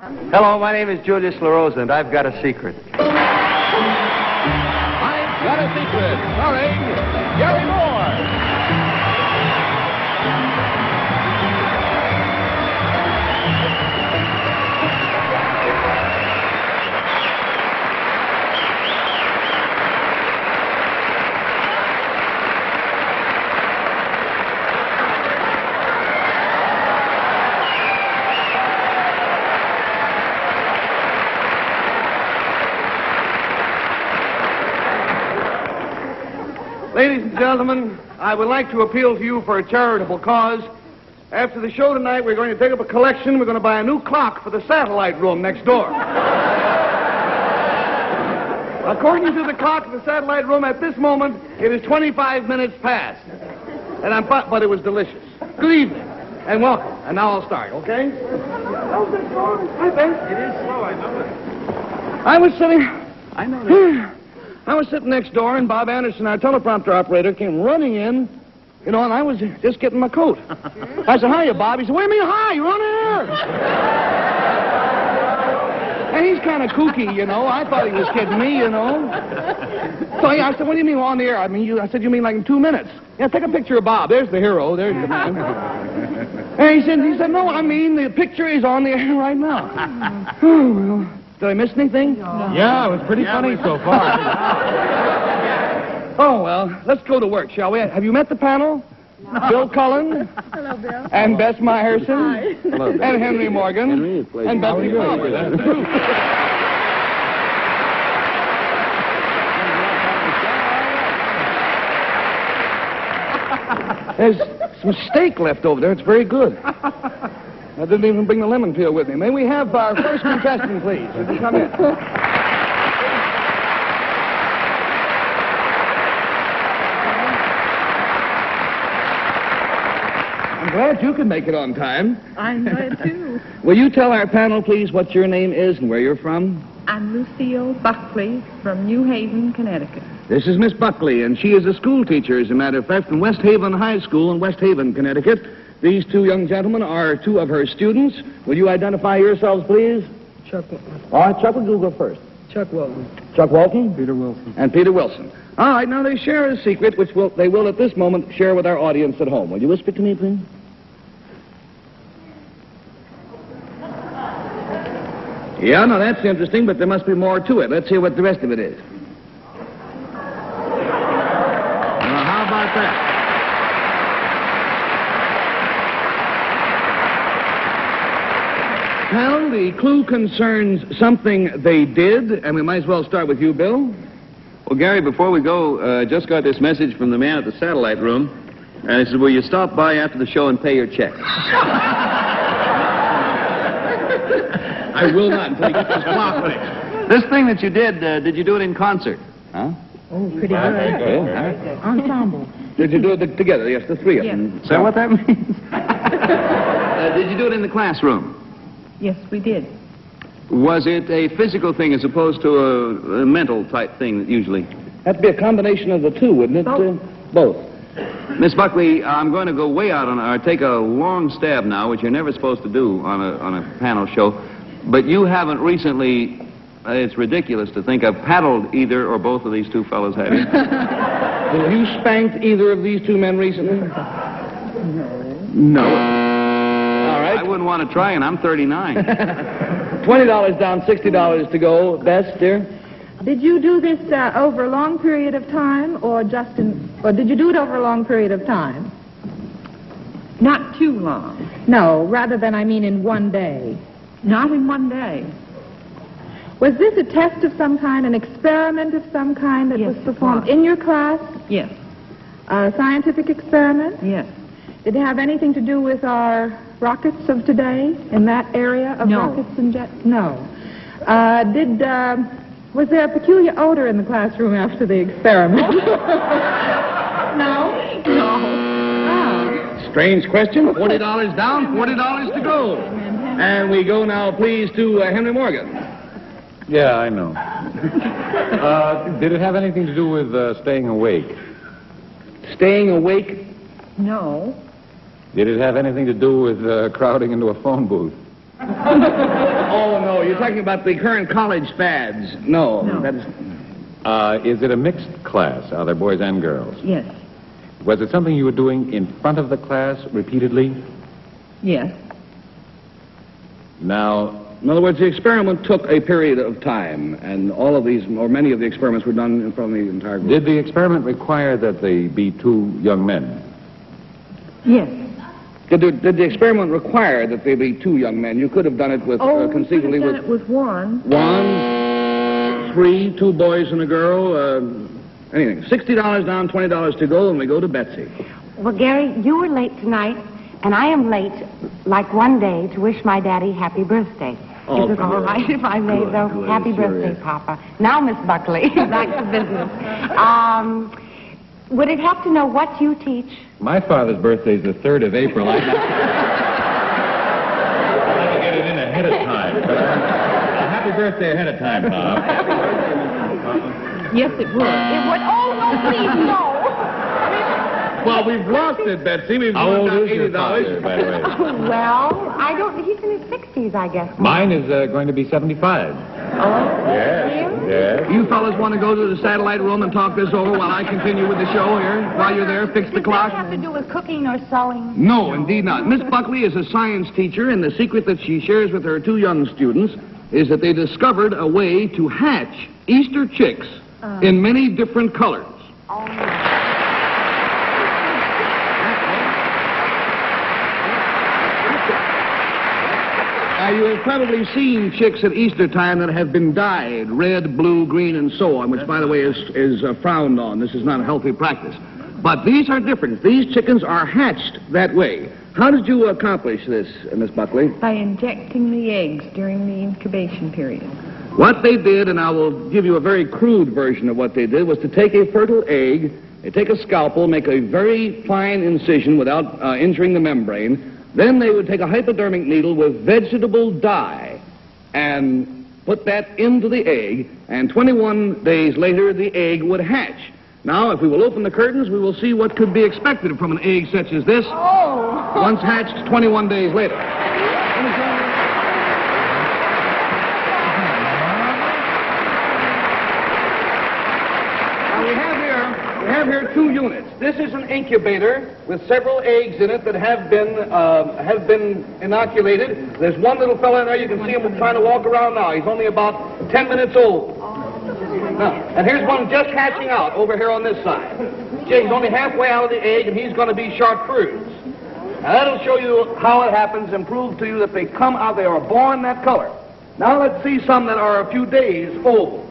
Hello, my name is Julius LaRosa, and I've got a secret. I've Got a Secret, starring Garry Moore. Ladies and gentlemen, I would like to appeal to you for a charitable cause. After the show tonight, we're going to take up a collection. We're going to buy a new clock for the satellite room next door. According to the clock in the satellite room, at this moment, it is 25 minutes past. But it was delicious. Good evening, and welcome. And now I'll start, okay? How's it going? Hi, Ben. It is slow, I know it. I was sitting next door, and Bob Anderson, our teleprompter operator, came running in, and I was just getting my coat. I said, hiya, Bob. He said, what do you mean, hi? You're on air. And he's kind of kooky, I thought he was kidding me, So I said, what do you mean on the air? I said, you mean like in 2 minutes? Yeah, take a picture of Bob. There's the hero. There's the man. And he said, no, the picture is on the air right now. Oh, well. Did I miss anything? No. Yeah, it was pretty funny so far. Oh, well, let's go to work, shall we? Have you met the panel? No. Bill Cullen. Hello, Bill. And Bess Myerson. Hi. Hello, and Henry Morgan. Henry, and Betsy Palmer. That's the group. There's some steak left over there. It's very good. I didn't even bring the lemon peel with me. May we have our first contestant, please? Would you come in? I'm glad you could make it on time. I'm glad, too. Will you tell our panel, please, what your name is and where you're from? I'm Lucille Buckley from New Haven, Connecticut. This is Miss Buckley, and she is a school teacher, as a matter of fact, from West Haven High School in West Haven, Connecticut. These two young gentlemen are two of her students. Will you identify yourselves, please? Chuck Walton. All right, Chuck, will you go first? Chuck Walton. Chuck Walton? Peter Wilson. And Peter Wilson. All right, now they share a secret, which they will at this moment share with our audience at home. Will you whisper to me, please? Yeah, now that's interesting, but there must be more to it. Let's hear what the rest of it is. Now, how about that? Well, the clue concerns something they did, and we might as well start with you, Bill. Well, Gary, before we go, just got this message from the man at the satellite room, and he said, will you stop by after the show and pay your check? I will not until he gets his clock fixed. This thing that you did you do it in concert? Huh? Oh, pretty good. Ensemble. Did you do it together? Yes, the three of them. Is that what that means? Did you do it in the classroom? Yes, we did. Was it a physical thing as opposed to a mental type thing that usually? That'd be a combination of the two, wouldn't it? Both. Both. Miss Buckley, I'm going to go way out or take a long stab now, which you're never supposed to do on a panel show. But you haven't recently, it's ridiculous to think, I've paddled either or both of these two fellows, have you? Have you spanked either of these two men recently? No. All right. I wouldn't want to try, and I'm 39. $20 down, $60 to go. Bess, dear? Did you do this over a long period of time, or did you do it over a long period of time? Not too long. No, rather than, in one day. Not in one day. Was this a test of some kind, an experiment of some kind that was performed in your class? Yes. A scientific experiment? Yes. Did it have anything to do with our rockets of today, in that area of rockets and jets? No. Was there a peculiar odor in the classroom after the experiment? No? No. Oh. Strange question. $40 down, $40 to go. And we go now, please, to Henry Morgan. Yeah, I know. Did it have anything to do with staying awake? Staying awake? No. Did it have anything to do with crowding into a phone booth? Oh, talking about the current college fads. No. No. That is... Is it a mixed class? Are there boys and girls? Yes. Was it something you were doing in front of the class repeatedly? Yes. Now, In other words, the experiment took a period of time, and all of these, or many of the experiments were done in front of the entire group. did the experiment require that they be two young men? Yes. Did the experiment require that they be two young men? You could have done it with, conceivably done with it with one. 1, 3, 2 boys and a girl, anything. $60 down, $20 to go, and we go to Betsy. Well, Gary, you were late tonight, and I am late, like one day, to wish my daddy happy birthday. Oh, Is it all right if I may, though? good, Happy sure birthday, is. Papa. Now, Miss Buckley, back to business. Would it help to know what you teach? My father's birthday is the 3rd of April. I'd like to get it in ahead of time. Happy birthday ahead of time, Bob. Yes, it would. It would. Oh, no, please, no. Well, we've lost it, Betsy. We've How gone old down is your father, $80. by the way? Well, I don't. He's in his 60s, I guess. Mine is going to be 75. Yes. You fellas want to go to the satellite room and talk this over while I continue with the show here? While you're there, fix the Does clock? that have to do with cooking or sewing? No, indeed not. Miss Buckley is a science teacher, and the secret that she shares with her 2 young students is that they discovered a way to hatch Easter chicks in many different colors. Oh, You have probably seen chicks at Easter time that have been dyed red, blue, green, and so on, which, by the way, is frowned on. This is not a healthy practice. But these are different. These chickens are hatched that way. How did you accomplish this, Miss Buckley? By injecting the eggs during the incubation period. What they did, and I will give you a very crude version of what they did, was to take a fertile egg, they take a scalpel, make a very fine incision without injuring the membrane. Then they would take a hypodermic needle with vegetable dye and put that into the egg, and 21 days later the egg would hatch. Now, if we will open the curtains, we will see what could be expected from an egg such as this, once hatched 21 days later. Now, we have here 2 units. This is an incubator with several eggs in it that have been inoculated. There's one little fella in there. You can see him trying to walk around now. He's only about 10 minutes old. Now, and here's one just hatching out over here on this side. He's only halfway out of the egg, and he's going to be chartreuse. Now, that'll show you how it happens and prove to you that they come out, they are born that color. Now, let's see some that are a few days old.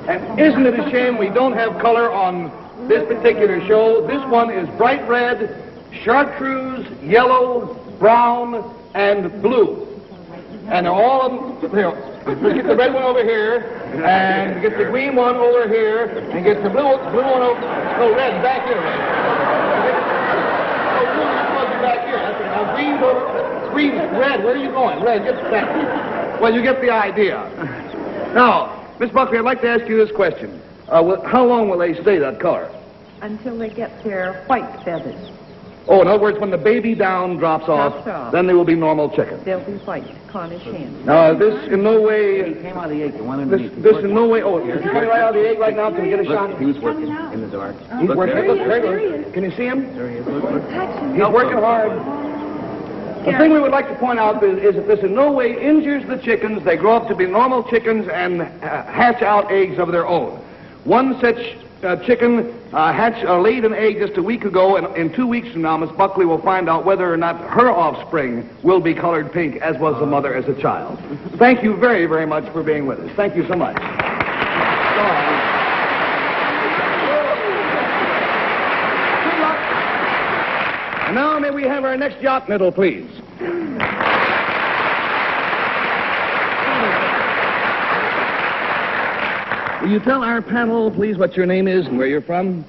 And isn't it a shame we don't have color on this particular show? This one is bright red, chartreuse, yellow, brown, and blue. And they're all of them, here. Let's get the red one over here, and get the green one over here, and get the blue one over, no, red, back here, red. Oh, blue is supposed to be back here. That's right. Now, green's over, green, red, where are you going? Red, get back. Well, you get the idea. Now, Miss Buckley, I'd like to ask you this question. How long will they stay that color? Until they get their white feathers. Oh, in other words, when the baby down drops off, then they will be normal chickens. They'll be white, Cornish hens. Now, this in no way... He came out of the egg. The one This in no way... Oh, he's coming right out of the egg right now. Can we get a shot? He was working in the dark. He's working. there. Look, there he is. Can you see him? There he is. Look. He's working hard. The thing we would like to point out is that this in no way injures the chickens. They grow up to be normal chickens and hatch out eggs of their own. One such chicken laid an egg just a week ago, and in 2 weeks from now, Miss Buckley will find out whether or not her offspring will be colored pink, as was the mother as a child. Thank you very, very much for being with us. Thank you so much. And now may we have our next yacht medal, please. Will you tell our panel, please, what your name is and where you're from?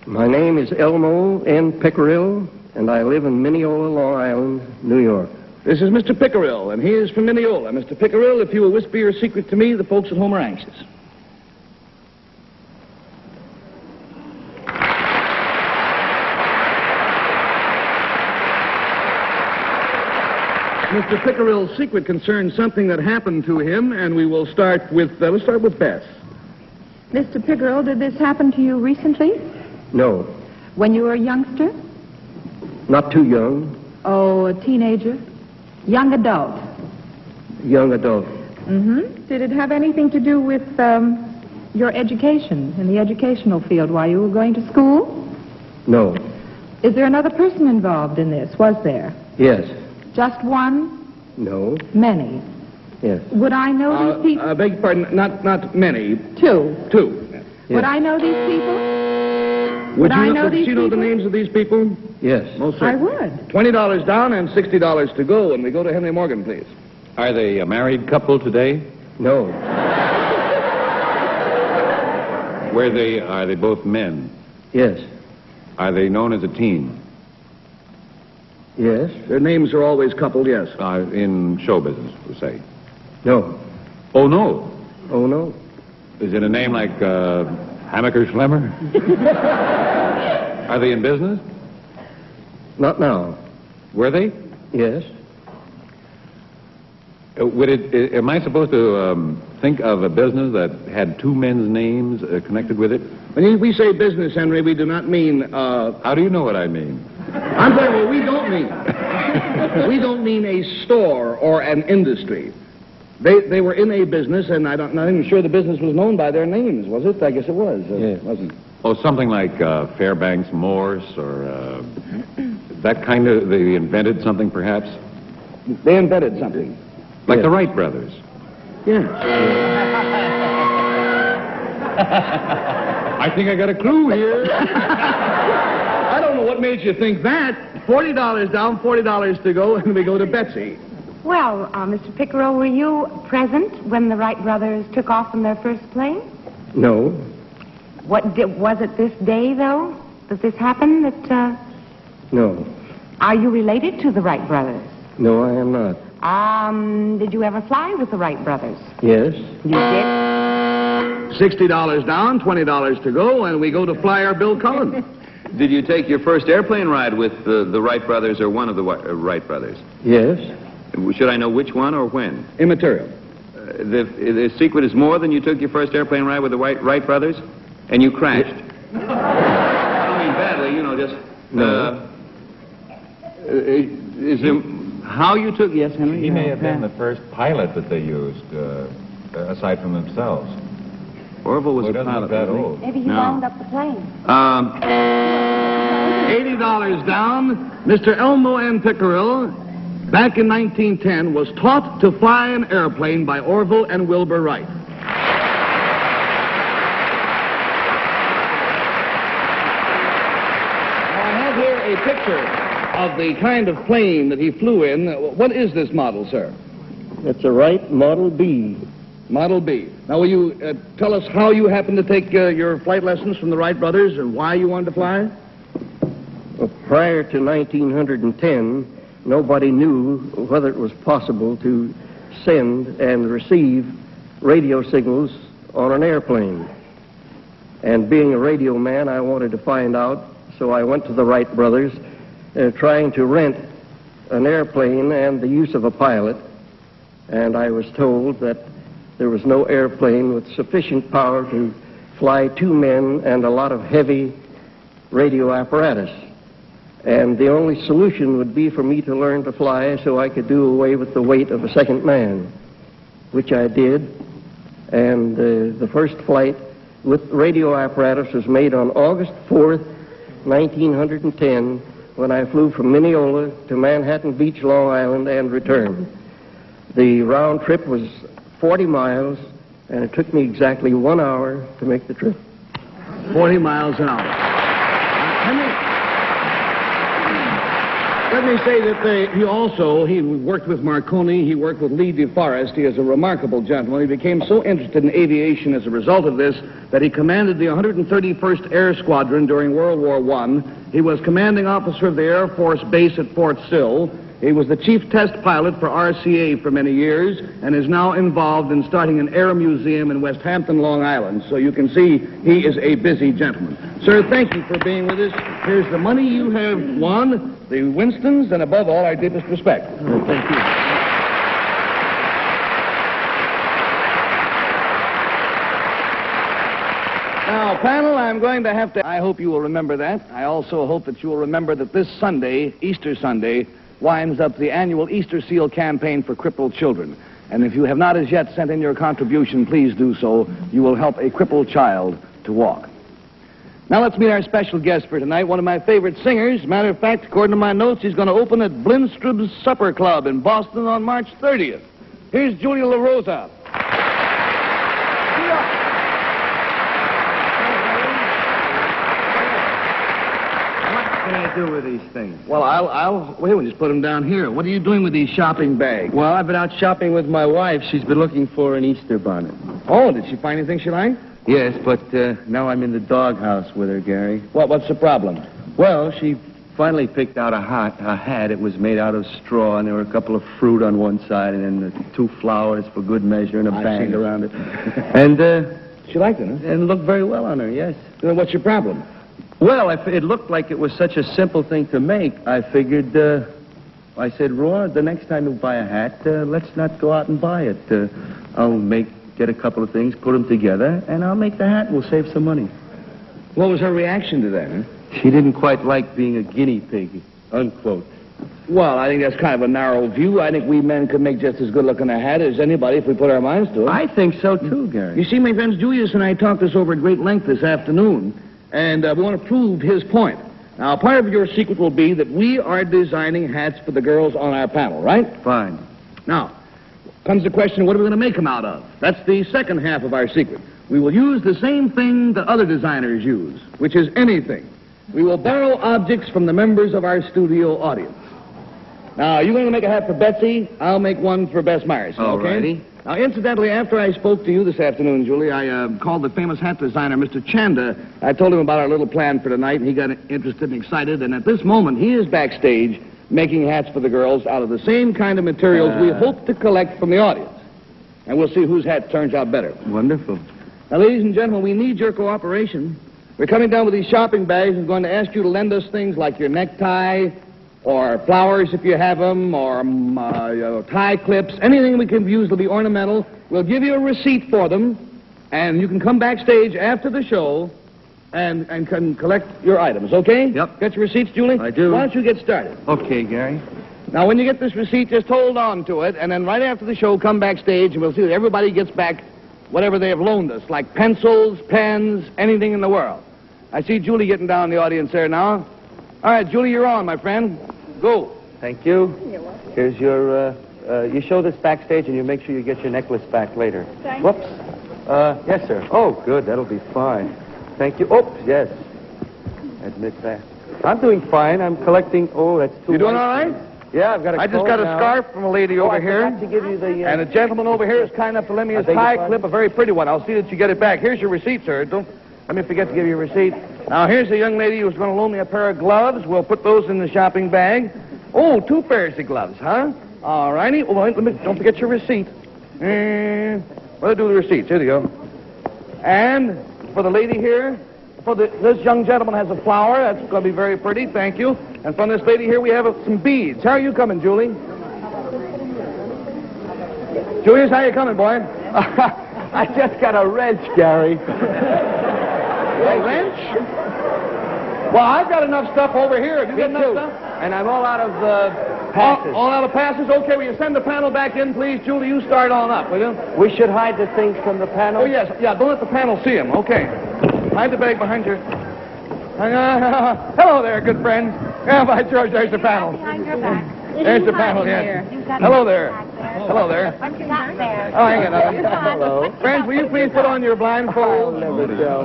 My name is Elmo N. Pickerill, and I live in Mineola, Long Island, New York. This is Mr. Pickerill, and he is from Mineola. Mr. Pickerill, if you will whisper your secret to me, the folks at home are anxious. Mr. Pickerill's secret concerns something that happened to him, and we will start with, let's start with Bess. Mr. Pickerel, did this happen to you recently? No, When you were a youngster? not too young, Oh, a teenager? Young adult? young adult. Mm-hmm. Did it have anything to do with your education, in the educational field while you were going to school? No, Is there another person involved in this? Was there? yes, Just one? no, Many? yes, Would I know these people? I beg your pardon, not many, Two. two. Would I know these people? Would I you know would these you know the people? names of these people? yes. Most I certainly. would. $20 down and $60 to go, and we go to Henry Morgan, please. Are they a married couple today? No, Are they both men? yes, Are they known as a team? yes, Their names are always coupled, yes. In show business, we'll say. no, Oh, no. oh no, Is it a name like Hammaker Schlemmer? Are they in business? not now, Were they? yes, Am I supposed to think of a business that had two men's names connected with it? When we say business, Henry, we do not mean, How do you know what I mean? I'm sorry, well, we don't mean. We don't mean a store or an industry. They were in a business, and I'm not even sure the business was known by their names, was it? I guess it was. Yes. Wasn't. Oh, something like Fairbanks Morse or that kind of, they invented something perhaps? They invented something. Like Yes. the Wright brothers. Yes. I think I got a clue here. I don't know what made you think that. $40 down, $40 to go, and we go to Betsy. Well, Mr. Pickerel, were you present when the Wright brothers took off in their first plane? no, Was it this day, though, that this happened? no, Are you related to the Wright brothers? no, I am not. Did you ever fly with the Wright brothers? Yes, You did? $60 down, $20 to go, and we go to Flyer Bill Cullen. Did you take your first airplane ride with the Wright brothers or one of the Wright brothers? yes, Should I know which one or when? Immaterial. The secret is more than you took your first airplane ride with the Wright brothers, and you crashed. I don't mean badly, just. No. Is there how you took? Yes, Henry. He may have been the first pilot that they used, aside from themselves. Orville was Well, he a doesn't pilot. look that wasn't he? old. Maybe he No. wound up the plane. $80 down. Mr. Elmo N. Pickerel, back in 1910, was taught to fly an airplane by Orville and Wilbur Wright. Now, I have here a picture of the kind of plane that he flew in. What is this model, sir? it's a Wright Model B. Model B. Now, will you tell us how you happened to take your flight lessons from the Wright brothers and why you wanted to fly? Well, prior to 1910, nobody knew whether it was possible to send and receive radio signals on an airplane. And being a radio man, I wanted to find out, so I went to the Wright brothers, trying to rent an airplane and the use of a pilot. And I was told that there was no airplane with sufficient power to fly two men and a lot of heavy radio apparatus. And the only solution would be for me to learn to fly so I could do away with the weight of a second man, which I did. And the first flight with radio apparatus was made on August 4th, 1910, when I flew from Mineola to Manhattan Beach, Long Island, and returned. The round trip was 40 miles, and it took me exactly 1 hour to make the trip. 40 miles an hour. Let me say that he worked with Marconi, he worked with Lee DeForest. He is a remarkable gentleman. He became so interested in aviation as a result of this that he commanded the 131st Air Squadron during World War I. He was commanding officer of the Air Force Base at Fort Sill. He was the chief test pilot for RCA for many years and is now involved in starting an air museum in West Hampton, Long Island. So you can see he is a busy gentleman. Sir, thank you for being with us. Here's the money you have won, the Winstons, and above all, our deepest respect. Thank you. panel, I'm going to have to... I hope you will remember that. I also hope that you will remember that this Sunday, Easter Sunday, winds up the annual Easter Seal campaign for crippled children. And if you have not as yet sent in your contribution, please do so. You will help a crippled child to walk. Now let's meet our special guest for tonight, one of my favorite singers. Matter of fact, according to my notes, he's going to open at Blindstrom's Supper Club in Boston on March 30th. Here's Julia La Rosa. What can I do with these things? Well, wait, we'll just put them down here. What are you doing with these shopping bags? Well, I've been out shopping with my wife. She's been looking for an Easter bonnet. Oh, did she find anything she liked? Yes, but now I'm in the doghouse with her, Gary. What's the problem? Well, she finally picked out a hat. It was made out of straw, and there were a couple of fruit on one side, and then the 2 flowers for good measure, and a band around it. And she liked it, huh? and it looked very well on her, yes. Then what's your problem? Well, it looked like it was such a simple thing to make. I figured, I said, Roy, the next time you buy a hat, let's not go out and buy it. I'll get a couple of things, put them together, and I'll make the hat, and we'll save some money. What was her reaction to that, huh? She didn't quite like being a guinea pig, unquote. Well, I think that's kind of a narrow view. I think we men could make just as good-looking a hat as anybody if we put our minds to it. I think so, too, Gary. You see, my friends, Julius and I talked this over at great length this afternoon, and we want to prove his point. Now, part of your secret will be that we are designing hats for the girls on our panel, right? Fine. Now, comes the question, what are we going to make them out of? That's the second half of our secret. We will use the same thing that other designers use, which is anything. We will borrow objects from the members of our studio audience. Now, you're going to make a hat for Betsy. I'll make one for Bess Myers. All Okay? righty. Now, incidentally, after I spoke to you this afternoon, Julie, I called the famous hat designer, Mr. Chanda. I told him about our little plan for tonight, and he got interested and excited. And at this moment, he is backstage making hats for the girls out of the same kind of materials we hope to collect from the audience. And we'll see whose hat turns out better. Wonderful. Now, ladies and gentlemen, we need your cooperation. We're coming down with these shopping bags and going to ask you to lend us things like your necktie, or flowers if you have them, or tie clips, anything we can use to be ornamental. We'll give you a receipt for them, and you can come backstage after the show and can collect your items, okay? Yep. Got your receipts, Julie? I do. Why don't you get started? Okay, Gary. Now, when you get this receipt, just hold on to it, and then right after the show, come backstage, and we'll see that everybody gets back whatever they have loaned us, like pencils, pens, anything in the world. I see Julie getting down in the audience there now. All right, Julie, you're on, my friend. Go. Thank you. Here's your, you show this backstage and you make sure you get your necklace back later. Thank Whoops. Yes, sir. Oh, good. That'll be fine. Thank you. Oops, yes. Admit that. I'm doing fine. I'm collecting, that's too You doing much. all right? Yeah, I've got a I just coat got a now. scarf from a lady over I here. forgot to give you the, And a gentleman over here is kind enough to lend me his beg your tie pardon? clip, a very pretty one. I'll see that you get it back. Here's your receipt, sir. Don't let me forget to give you a receipt. Now, here's a young lady who's going to loan me a pair of gloves. We'll put those in the shopping bag. Oh, 2 pairs of gloves, huh? All righty. Oh, wait, don't forget your receipt. Well, do the receipts. Here you go. And for the lady here, this young gentleman has a flower. That's going to be very pretty. Thank you. And from this lady here, we have some beads. How are you coming, Julie? Julius, how you coming, boy? I just got a wrench, Gary. A wrench? Well, I've got enough stuff over here. Have you got enough stuff? And I'm all out of passes. All out of passes? Okay, will you send the panel back in, please? Julie, you start on up, will you? We should hide the things from the panel. Oh, yes. Yeah, don't let the panel see them. Okay. Hide the bag behind your... Hello there, good friend. Yeah, by George, there's the panel. Behind your back. There's the panel, yes. Hello there. Hello there. What you got there? Oh, hang on. Hello. Friends, will you please put on your blindfold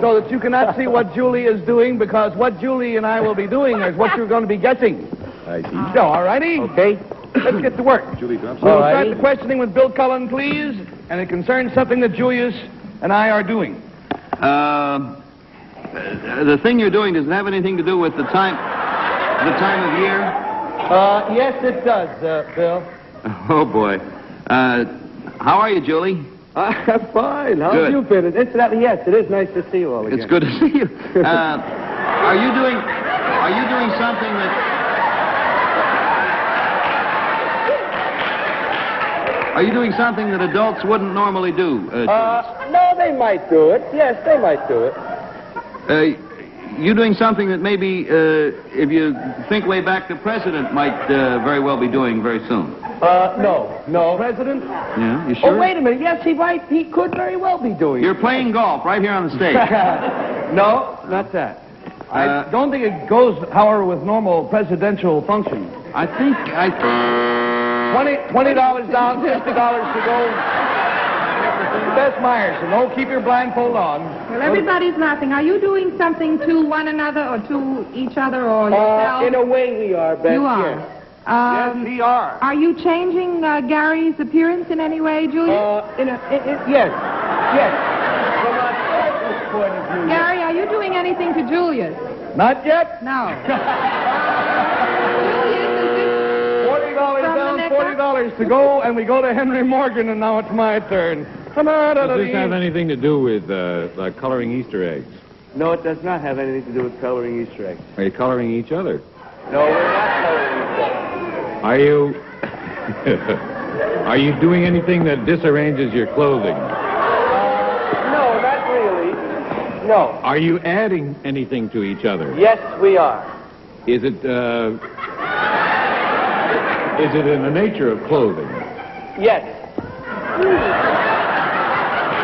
so that you cannot see what Julie is doing, because what Julie and I will be doing is what you're going to be guessing. I see. So, all righty? Okay. Let's get to work. Julie, drop We'll All start righty. the questioning with Bill Cullen, please, and it concerns something that Julius and I are doing. The thing you're doing, does it have anything to do with the time of year? Yes, it does, Bill. Oh, boy. How are you, Julie? I'm fine. How Good. have you been? Incidentally, yes, it is nice to see you all again. It's good to see you. Are you doing something that... Are you doing something that adults wouldn't normally do? No, they might do it. Yes, they might do it. You doing something that maybe, if you think way back, the president might very well be doing very soon? No. President? Yeah, you sure? Oh, wait a minute. Yes, he could very well be doing You're playing golf right here on the stage. No, not that. I don't think it goes, however, with normal presidential functions. I think $20 down, $50 to go. Bess Myerson, oh, keep your blindfold on. Well, everybody's laughing. Are you doing something to one another or to each other or yourself? In a way we are, Bess. You are. Yes. Yes, we are. Are you changing Gary's appearance in any way, Julius? Yes. From a certain point of view. Gary, are you doing anything to Julius? Not yet. No. $40 down, $40 to go, and we go to Henry Morgan, and now it's my turn. Does this have anything to do with like coloring Easter eggs? No, it does not have anything to do with coloring Easter eggs. Are you coloring each other? No, we're not coloring each other. Are you... Are you doing anything that disarranges your clothing? No, not really. No. Are you adding anything to each other? Yes, we are. Is it in the nature of clothing? Yes.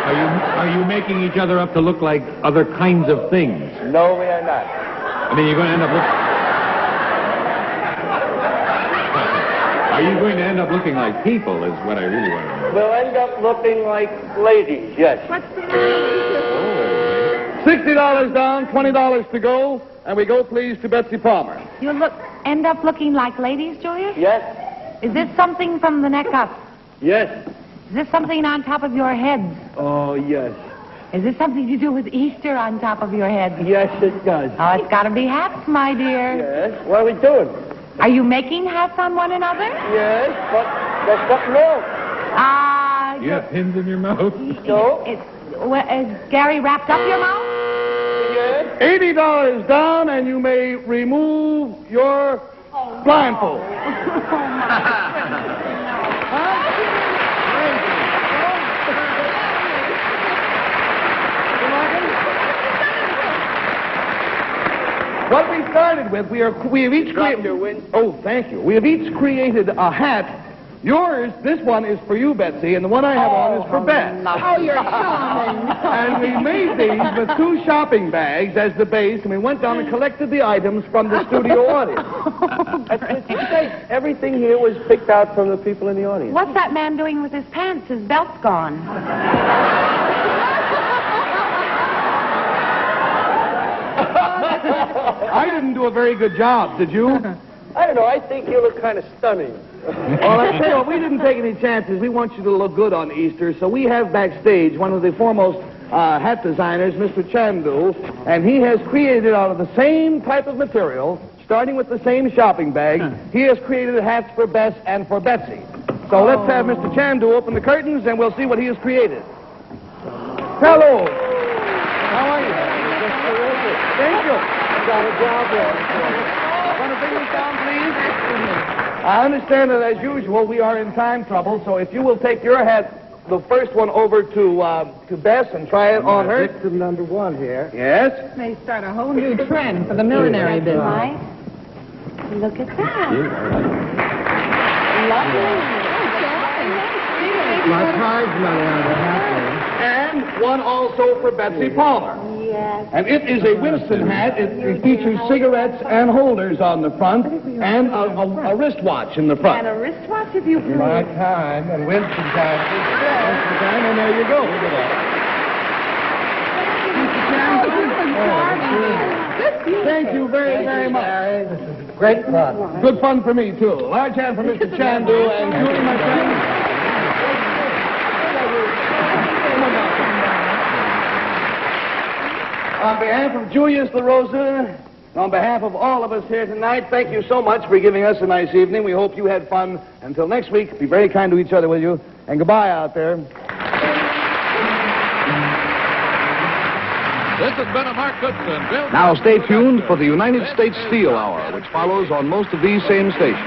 Are you making each other up to look like other kinds of things? No, we are not. I mean, you're going to end up Are you going to end up looking like people is what I really want to know. We'll end up looking like ladies, yes. What's the name? $60 down, $20 to go, and we go, please, to Betsy Palmer. You'll end up looking like ladies, Julius? Yes. Is this something from the neck up? Yes. Is this something on top of your heads? Oh, yes. Is this something to do with Easter on top of your head? Yes, it does. Oh, it's got to be hats, my dear. Yes. What are we doing? Are you making hats on one another? Yes, but that's something else. You have pins in your mouth? So? Is Gary wrapped up your mouth? Yes. $80 down, and you may remove your blindfold. What we started with, we have each created. Oh, thank you. We have each created a hat. Yours, this one is for you, Betsy, and the one I have on is for Beth. Oh, you're charming. And we made these with 2 shopping bags as the base, and we went down and collected the items from the studio audience. Everything here was picked out from the people in the audience. What's that man doing with his pants? His belt's gone. I didn't do a very good job, did you? I don't know. I think you look kind of stunning. Well, I tell you what, we didn't take any chances. We want you to look good on Easter, so we have backstage one of the foremost hat designers, Mr. Chandu, and he has created out of the same type of material, starting with the same shopping bag, he has created hats for Bess and for Betsy. So let's have Mr. Chandu open the curtains, and we'll see what he has created. Hello. How are you? Thank you. Got a job there. Want to bring this down, please? I understand that, as usual, we are in time trouble, so if you will take your hat, the first one, over to Bess and try it on her. Victim number 1 here. Yes? They start a whole new trend for the millinery business. Right? Look at that. My prize money on the hat there. And one also for Betsy Palmer. Yes. And it is a Winston hat. It features cigarettes and holders on the front and a wristwatch in the front. And a wristwatch, if you please. My time and Winston time. Winston time, and there you go. Look at that. Thank you very, very much. This is great fun. Good fun for me, too. Large hand for Mr. Chandu and Julie, my friend. On behalf of Julius LaRosa, on behalf of all of us here tonight, thank you so much for giving us a nice evening. We hope you had fun. Until next week, be very kind to each other, will you? And goodbye out there. This has been a Mark Goodson. Bill. Now stay tuned for the United States Steel Hour, which follows on most of these same stations.